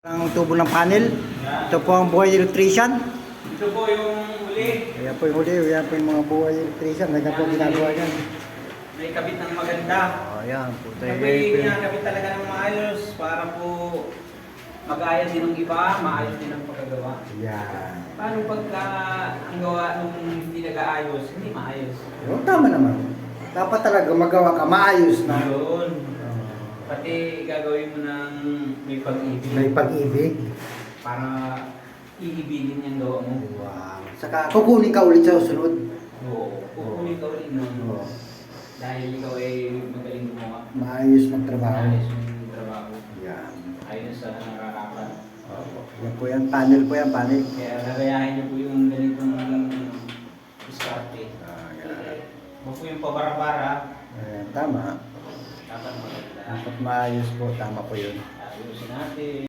Ang tubo ng panel. Ito po ang buhay electrician. Ito po yung huli. Ayan po yung huli. Ayan po yung mga buhay electrician. Ganyan po ginagawa yan. May kabit ng maganda. Ayan po. Ito yung ginagabit talaga ng maayos para po mag-ayos din ng iba, maayos din ang pagkagawa. Ayan. Paano pagka ang gawa nung hindi nag-aayos, hindi maayos? Yung tama naman. Dapat talaga magawa ka maayos na. Yun. Pati gagawin mo ng may pag-ibig. May pag-ibig. Para iibigin yung gawa mo. Wow. Saka kukunin ka ulit sa susunod. Oo. Kukunin ka ulit nun. Oo. Dahil ikaw ay magaling gumawa. Maayos magtrabaho. Ayos yung trabaho. Yan. Ayos sa nararapat. Yan po yan. Panel po yan. Panel. Kaya gagayahin niyo po yung ganitong diskarte. Yan. Huwag po yung pabara-bara. Ayan. Tama. Dapat maganda. Dapat maayos po. Tama po yun. Ayusin natin.